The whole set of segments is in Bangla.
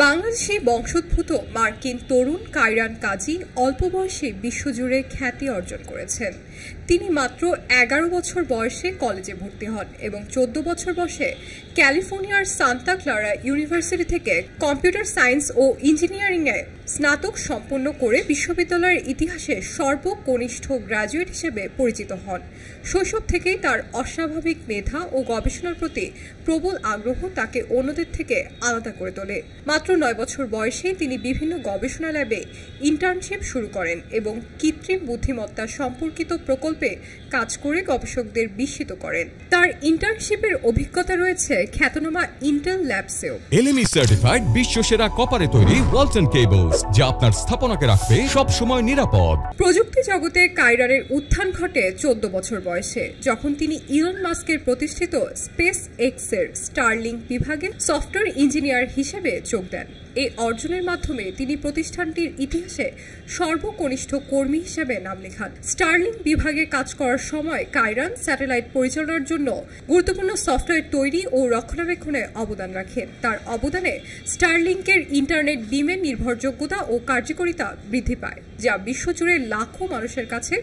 বাংলাদেশি বংশোদ্ভূত মার্কিন তরুণ কায়রান কাজী অল্প বয়সে বিশ্বজুড়ে খ্যাতি অর্জন করেছেন। তিনি মাত্র 11 বছর বয়সে কলেজে ভর্তি হন এবং 14 বছর বয়সে ক্যালিফোর্নিয়ার সান্তা ক্লারা ইউনিভার্সিটি থেকে কম্পিউটার সায়েন্স ও ইঞ্জিনিয়ারিংয়ে স্নাতক সম্পন্ন করে বিশ্ববিদ্যালয়ের ইতিহাসে সর্বকনিষ্ঠ গ্র্যাজুয়েট হিসেবে পরিচিত হন। শৈশব থেকেই তার অস্বাভাবিক মেধা ও গবেষণার প্রতি প্রবল আগ্রহ তাকে অন্যদের থেকে আলাদা করে তোলে। মাত্র 9 বছর বয়সেই তিনি বিভিন্ন গবেষণা ল্যাবে ইন্টার্নশিপ শুরু করেন এবং কৃত্রিম বুদ্ধিমত্তা সম্পর্কিত প্রকল্পে কাজ করে গবেষকদের বিস্মিত করেন। তার ইন্টার্নশিপের অভিজ্ঞতা রয়েছে খ্যাতনামা ইন্টেল ল্যাবসেও। এলএমই সার্টিফাইড বিশ্বসেরা কপারে তৈরি ওয়ালটন কেবলস, যা আপনার স্থাপনাকে রাখবে সব সময় নিরাপদ। প্রযুক্তি জগতে কায়রানের উত্থান ঘটে 14 বছর বয়সে, যখন তিনি ইলন মাস্কের প্রতিষ্ঠিত স্পেস এক্স এর স্টারলিংক বিভাগে সফটওয়্যার ইঞ্জিনিয়ার হিসেবে যোগ দেন। এই অর্জনের মাধ্যমে তিনি প্রতিষ্ঠানটির ইতিহাসে সর্বকনিষ্ঠ কর্মী হিসেবে নাম লেখান। স্টারলিংক বিভাগে কাজ করার সময় কায়রান স্যাটেলাইট পরিচালনার জন্য গুরুত্বপূর্ণ সফটওয়্যার তৈরি ও রক্ষণাবেক্ষণে অবদান রাখেন। তার অবদানে স্টারলিংকের ইন্টারনেট বিমের নির্ভরযোগ্যতা ও কার্যকারিতা বৃদ্ধি পায়, যা বিশ্বজুড়ে লাখো মানুষের কাছে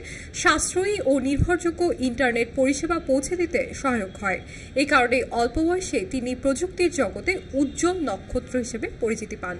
সাশ্রয়ী ও নির্ভরযোগ্য ইন্টারনেট পরিষেবা পৌঁছে দিতে সহায়ক হয়। এই কারণে অল্প বয়সে তিনি প্রযুক্তির জগতে উজ্জ্বল নক্ষত্র হিসেবে পরিচিতি পান।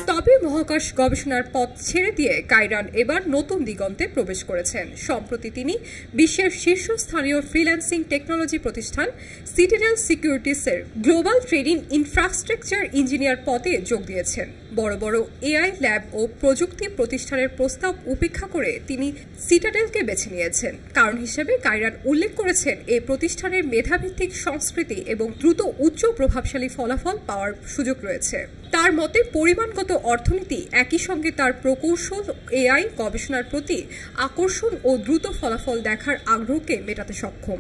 তবে মহাকাশ গবেষণার পথ ছেড়ে দিয়ে কায়রান এবার নতুন দিগন্তে প্রবেশ করেছেন। সম্প্রতি তিনি বিশ্বের শীর্ষস্থানীয় ফ্রিল্যান্সিং টেকনোলজি প্রতিষ্ঠান সিটাডেল সিকিউরিটিসের গ্লোবাল ট্রেডিং ইনফ্রাস্ট্রাকচার ইঞ্জিনিয়ার পদে যোগ দিয়েছেন। বড় বড় এআই ল্যাব ও প্রযুক্তি প্রতিষ্ঠানের প্রস্তাব উপেক্ষা করে তিনি সিটাডেলকে বেছে নিয়েছেন। কারণ হিসেবে কায়রান উল্লেখ করেছেন, এই প্রতিষ্ঠানের মেধাভিত্তিক সংস্কৃতি এবং দ্রুত উচ্চ প্রভাবশালী ফলাফল পাওয়ার সুযোগ রয়েছে। তার মতে পরিমাণগত অর্থনীতি একই সঙ্গে তার প্রকৌশল এআই গবেষণার প্রতি আকর্ষণ ও দ্রুত ফলাফল দেখার আগ্রহকে মেটাতে সক্ষম।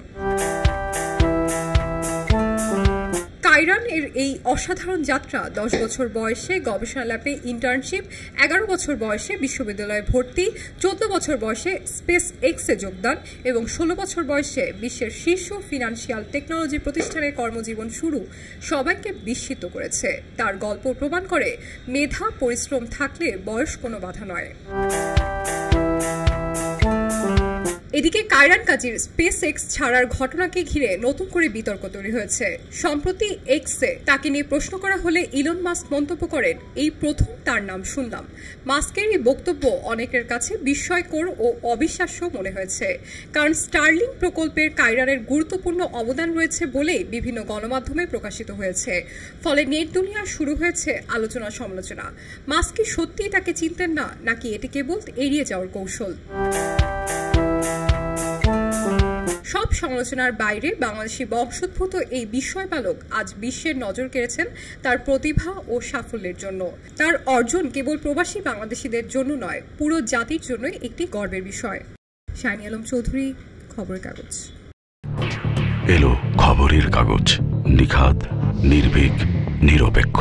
কায়রান এর এই অসাধারণ যাত্রা 10 বছর বয়সে গবেষণা ল্যাবে ইন্টার্নশিপ, 11 বছর বয়সে বিশ্ববিদ্যালয়ে ভর্তি, 14 বছর বয়সে স্পেস এক্সে যোগদান এবং 16 বছর বয়সে বিশ্বের শীর্ষ ফিনান্সিয়াল টেকনোলজি প্রতিষ্ঠানে কর্মজীবন শুরু সবাইকে বিস্মিত করেছে। তার গল্প প্রমাণ করে, মেধা পরিশ্রম থাকলে বয়স কোনো বাধা নয়। এদিকে কায়রান কাজীর স্পেস এক্স ছাড়ার ঘটনাকে ঘিরে নতুন করে বিতর্ক তৈরি হয়েছে। সম্প্রতি এক্সে তাকে নিয়ে প্রশ্ন করা হলে ইলন মাস্ক মন্তব্য করেন, এই প্রথম তার নাম শুনলাম। মাস্কের এই বক্তব্য অনেকের কাছে বিস্ময়কর ও অবিশ্বাস্য মনে হয়েছে, কারণ স্টারলিংক প্রকল্পের কায়রানের গুরুত্বপূর্ণ অবদান রয়েছে বলেই বিভিন্ন গণমাধ্যমে প্রকাশিত হয়েছে। ফলে নেট দুনিয়া শুরু হয়েছে আলোচনা সমালোচনা। মাস্ক কি সত্যিই তাকে চিনতেন না, নাকি এটি কেবল এড়িয়ে যাওয়ার কৌশল? সব সমালোচনার বাইরে বাংলাদেশি বংশোদ্ভূত এই বিস্ময় বালক আজ বিশ্বের নজর কেড়েছেন তার প্রতিভা ও সাফল্যের জন্য। তার অর্জন কেবল প্রবাসী বাংলাদেশিদের জন্য নয়, পুরো জাতির জন্যই একটি গর্বের বিষয়। শাইনি আলম চৌধুরী, খবরের কাগজ। এলো খবরের কাগজ, নিখাদ, নির্ভীক, নিরপেক্ষ।